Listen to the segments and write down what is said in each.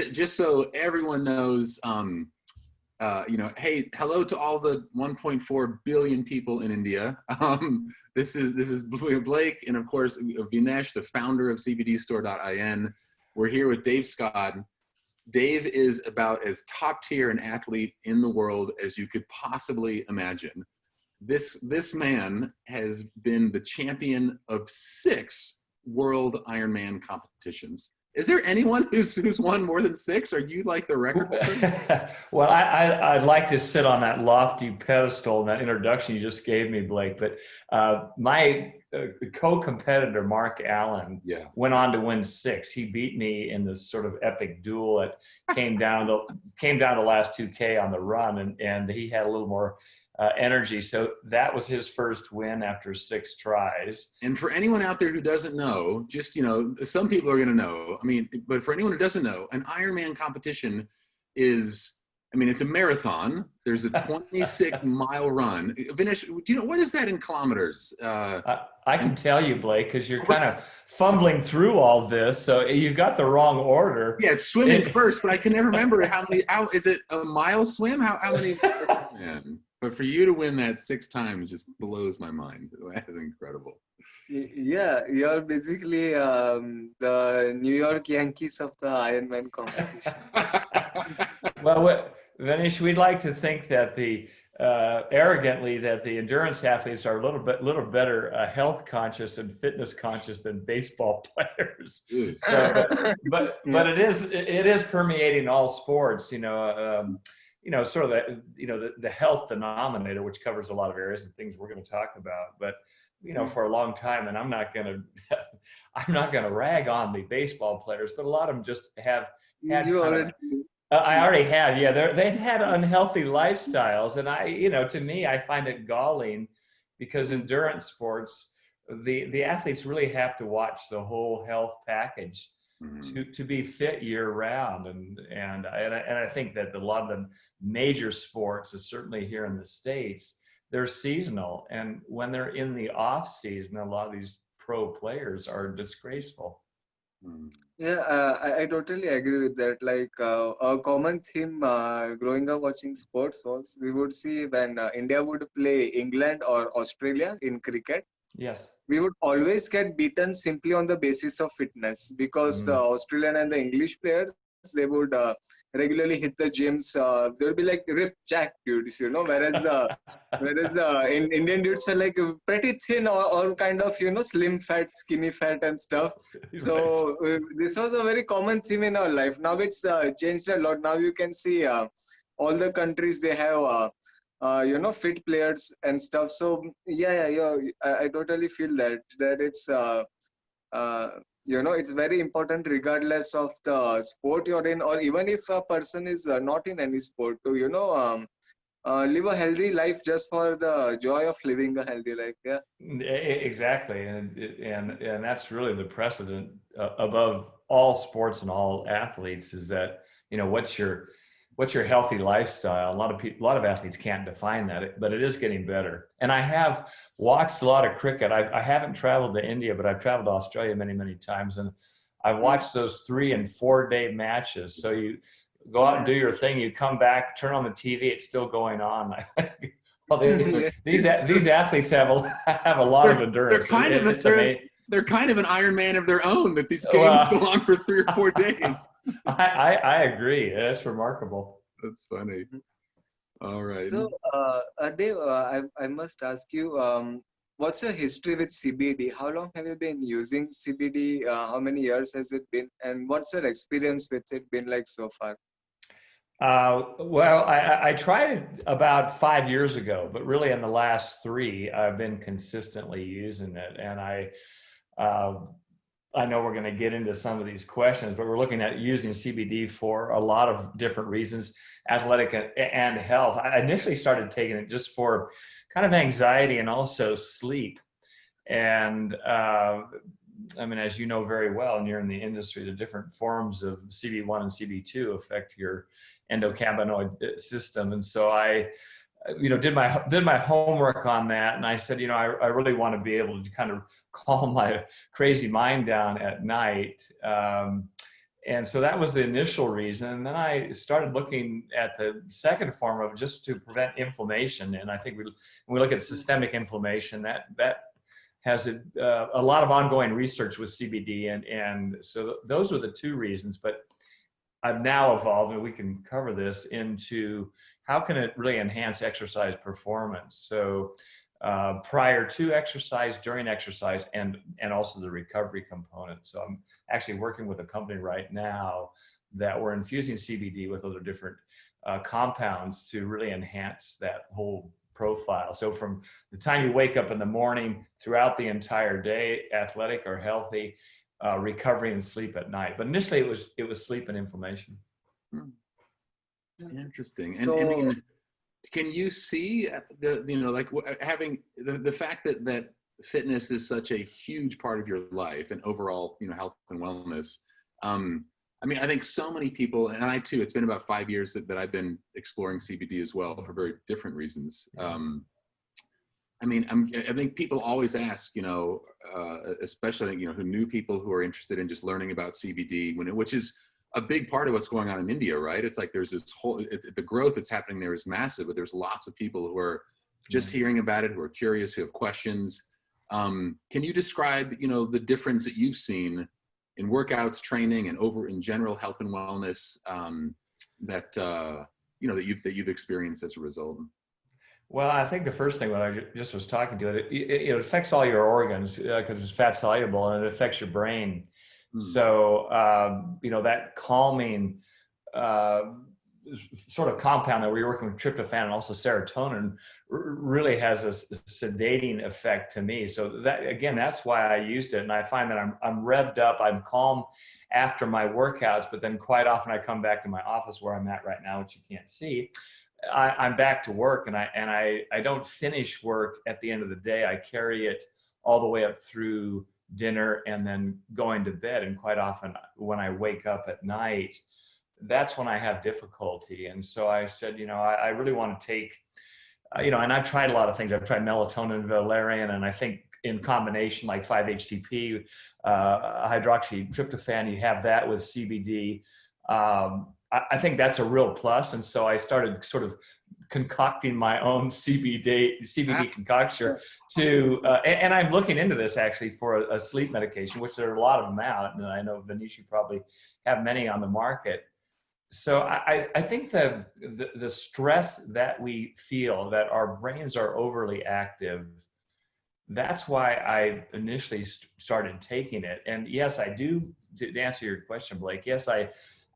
just so everyone knows, hey, hello to all the 1.4 billion people in India. This is Blake, and of course Vinesh, the founder of CBDstore.in. We're here with Dave Scott. Dave is about as top tier an athlete in the world as you could possibly imagine. This man has been the champion of 6 world Ironman competitions. Is there anyone who's won more than 6? Are you like the record holder? Well, I'd like to sit on that lofty pedestal in that introduction you just gave me, Blake. But my co-competitor, Mark Allen, went on to win 6. He beat me in this sort of epic duel that came down to last 2K on the run, and he had a little more energy. So that was his first win after 6 tries. And for anyone out there who doesn't know, just, some people are going to know. I mean, but for anyone who doesn't know, an Ironman competition is, it's a marathon. There's a 26-mile run. Vinesh, do you know, what is that in kilometers? I can tell you, Blake, because you're kind of fumbling through all this. So you've got the wrong order. Yeah, it's swimming first, but I can never remember how is it a mile swim? How many? Man. But for you to win that 6 times just blows my mind. That is incredible. Yeah, you're basically the New York Yankees of the Ironman competition. Well, Vinesh, we'd like to think that arrogantly that the endurance athletes are a little better health conscious and fitness conscious than baseball players. So, but it is permeating all sports. Sort of the health denominator, which covers a lot of areas and things we're going to talk about. But for a long time, and I'm not going to rag on the baseball players, but a lot of them just have had. I already have. Yeah, they've had unhealthy lifestyles, and to me, I find it galling because endurance sports, the athletes really have to watch the whole health package to be fit year round, and I think that a lot of the major sports, certainly here in the States, they're seasonal, and when they're in the off season, a lot of these pro players are disgraceful. Yeah, I totally agree with that. Like a common theme growing up watching sports was we would see when India would play England or Australia in cricket. Yes. We would always get beaten simply on the basis of fitness because the Australian and the English players, they would regularly hit the gyms. They would be like ripped jack dudes, whereas the Indian dudes were like pretty thin or kind of, slim fat, skinny fat and stuff. So this was a very common theme in our life. Now it's changed a lot. Now you can see all the countries, they have fit players and stuff. So I totally feel that it's it's very important regardless of the sport you're in, or even if a person is not in any sport, to live a healthy life just for the joy of living a healthy life. Yeah, exactly, and that's really the precedent above all sports and all athletes is that what's your healthy lifestyle? A lot of athletes can't define that, but it is getting better. And I have watched a lot of cricket. I haven't traveled to India, but I've traveled to Australia many, many times. And I've watched those 3 and 4 day matches. So you go out and do your thing, you come back, turn on the TV, it's still going on. Well, these athletes have a lot of endurance. They're kind of an Ironman of their own, that these games go on for 3 or 4 days. I agree. That's remarkable. That's funny. All right. So, Dave, I must ask you, what's your history with CBD? How long have you been using CBD? How many years has it been? And what's your experience with it been like so far? Well, I tried it about 5 years ago, but really in the last 3, I've been consistently using it. And I know we're going to get into some of these questions, but we're looking at using CBD for a lot of different reasons, athletic and health. I initially started taking it just for kind of anxiety and also sleep. And as you know very well, and you're in the industry, the different forms of CB1 and CB2 affect your endocannabinoid system. And so I did my homework on that, and I said, I really want to be able to kind of calm my crazy mind down at night. And so that was the initial reason. And then I started looking at the second form of just to prevent inflammation. And I think when we look at systemic inflammation, that has a lot of ongoing research with CBD. And so those were the two reasons. But I've now evolved, and we can cover this, into how can it really enhance exercise performance. So prior to exercise, during exercise, and also the recovery component. So I'm actually working with a company right now that we're infusing CBD with other different compounds to really enhance that whole profile. So from the time you wake up in the morning, throughout the entire day, athletic or healthy, recovery and sleep at night. But initially it was sleep and inflammation. Interesting. So, And I mean, can you see like having the fact that fitness is such a huge part of your life and overall, health and wellness? I mean, I think so many people, and I too, it's been about 5 years that I've been exploring CBD as well for very different reasons. I mean, I think people always ask, especially, who knew people who are interested in just learning about CBD, which is a big part of what's going on in India, right? It's like there's this whole, the growth that's happening there is massive, but there's lots of people who are just hearing about it, who are curious, who have questions. Can you describe, the difference that you've seen in workouts, training, and in general health and wellness that you've experienced as a result? Well, I think the first thing when I just was talking to it affects all your organs because it's fat soluble, and it affects your brain. So, that calming sort of compound that we're working with, tryptophan and also serotonin, really has a sedating effect to me. So that's why I used it. And I find that I'm revved up, I'm calm after my workouts, but then quite often I come back to my office where I'm at right now, which you can't see. I'm back to work, and I don't finish work at the end of the day. I carry it all the way up through dinner and then going to bed. And quite often when I wake up at night, that's when I have difficulty. And so I said, I really want to take, and I've tried a lot of things. I've tried melatonin, valerian, and I think in combination, like 5-HTP, hydroxytryptophan, you have that with CBD. I think that's a real plus. And so I started sort of concocting my own CBD concoction and I'm looking into this actually for a sleep medication, which there are a lot of them out. And I know, Vanish, you probably have many on the market. So I think the stress that we feel, that our brains are overly active, that's why I initially started taking it. And yes, I do, to answer your question, Blake, yes,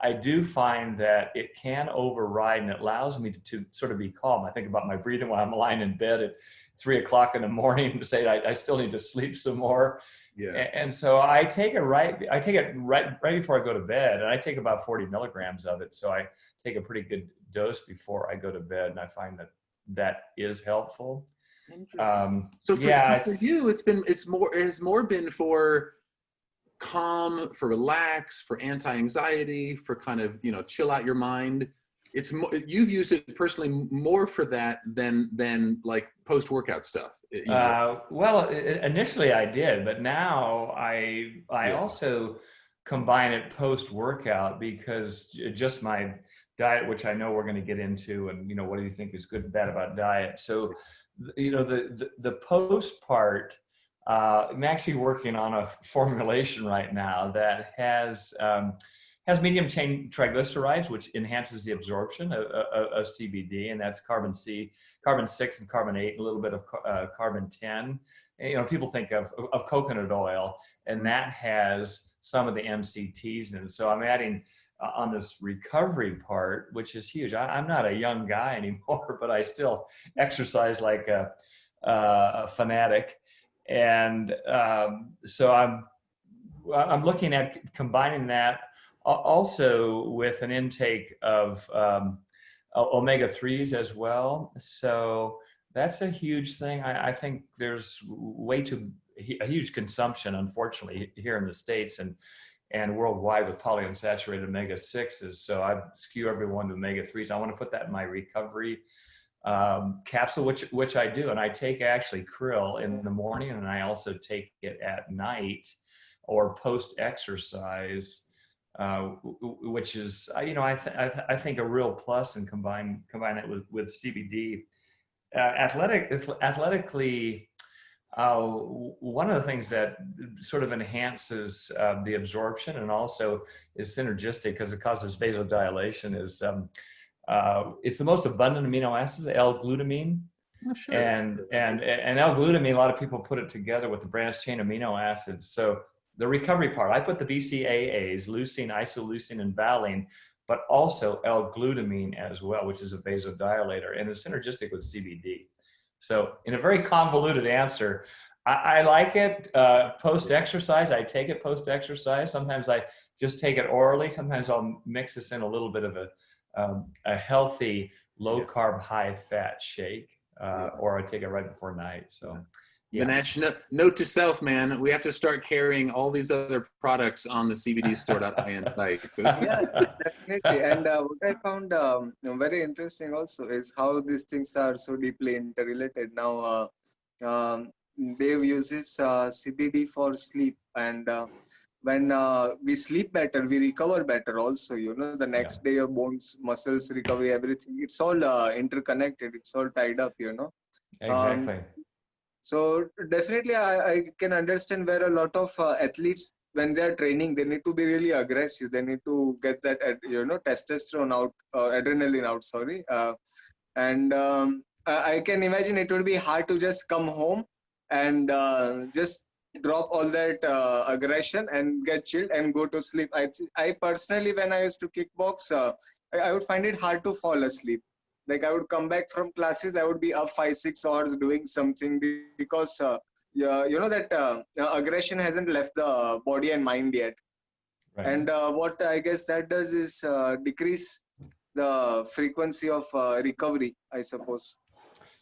I do find that it can override, and it allows me to sort of be calm. I think about my breathing while I'm lying in bed at 3 o'clock in the morning to say I still need to sleep some more. Yeah. And so I take it right before I go to bed, and I take about 40 milligrams of it. So I take a pretty good dose before I go to bed, and I find that is helpful. Interesting. So for you, it has more been for calm, for relax, for anti-anxiety, for kind of, chill out your mind. It's more, you've used it personally more for that than like post-workout stuff. Well, initially I did, but now I also combine it post-workout because just my diet, which I know we're going to get into, and what do you think is good and bad about diet? So, the post part. I'm actually working on a formulation right now that has medium chain triglycerides, which enhances the absorption of CBD, and that's carbon 6 and carbon 8, a little bit of carbon 10. And, people think of coconut oil, and that has some of the MCTs in it. So I'm adding on this recovery part, which is huge. I'm not a young guy anymore, but I still exercise like a fanatic. And so I'm looking at combining that also with an intake of omega-3s as well. So that's a huge thing. I think there's a huge consumption, unfortunately, here in the States and worldwide with polyunsaturated omega-6s. So I skew everyone to omega-3s. I want to put that in my recovery capsule, which I do, and I take actually krill in the morning, and I also take it at night or post exercise which is, I think a real plus, and combine that with CBD. Athletically, one of the things that sort of enhances the absorption and also is synergistic because it causes vasodilation is it's the most abundant amino acid, L-glutamine. Oh, sure. And L-glutamine, a lot of people put it together with the branched chain amino acids. So the recovery part, I put the BCAAs, leucine, isoleucine, and valine, but also L-glutamine as well, which is a vasodilator, and it's synergistic with CBD. So in a very convoluted answer, I like it post-exercise. I take it post-exercise. Sometimes I just take it orally. Sometimes I'll mix this in a little bit of a healthy, low-carb, high-fat shake, or I take it right before night. So. Yeah. Vinesh, note to self, man, we have to start carrying all these other products on the cbdstore.in site. Yeah, definitely. And what I found very interesting also is how these things are so deeply interrelated. Now, Dave uses CBD for sleep, and when we sleep better, we recover better also. You know, the next day your bones, muscles, recovery, everything, it's all interconnected. It's all tied up, you know. Exactly. So definitely I can understand where a lot of athletes, when they're training, they need to be really aggressive. They need to get that, testosterone out, adrenaline out, sorry. And I can imagine it would be hard to just come home and just drop all that aggression and get chilled and go to sleep. I personally, when I used to kickbox, I would find it hard to fall asleep. Like I would come back from classes, I would be up 5-6 hours doing something because that aggression hasn't left the body and mind yet. Right. And what I guess that does is decrease the frequency of recovery, I suppose.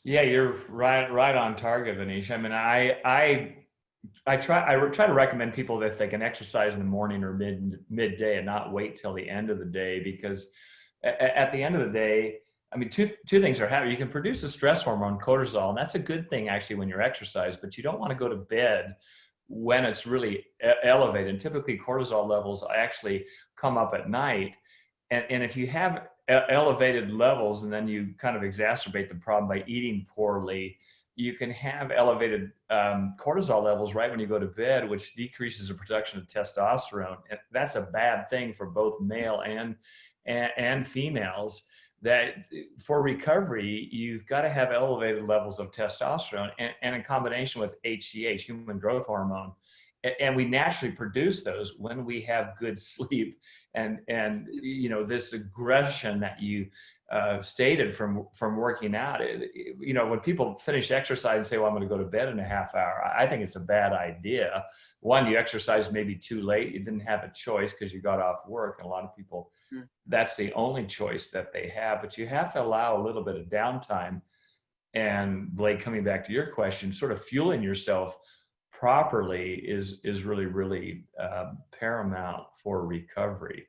Yeah, you're right on target, Anish. I mean, I try to recommend people that if they can exercise in the morning or midday and not wait till the end of the day, because at the end of the day, I mean, two things are happening. You can produce a stress hormone, cortisol, and that's a good thing actually when you're exercise, but you don't want to go to bed when it's really elevated. And typically cortisol levels actually come up at night. And if you have elevated levels and then you kind of exacerbate the problem by eating poorly, you can have elevated cortisol levels right when you go to bed, which decreases the production of testosterone. And that's a bad thing for both male and females. That for recovery, you've got to have elevated levels of testosterone and in combination with HGH, human growth hormone. And we naturally produce those when we have good sleep and this aggression that you stated from working out. When people finish exercise and say, well, I'm going to go to bed in a half hour, I think it's a bad idea. One, you exercised maybe too late. You didn't have a choice because you got off work. And a lot of people, that's the only choice that they have. But you have to allow a little bit of downtime. And Blake, coming back to your question, sort of fueling yourself properly is really, really paramount for recovery.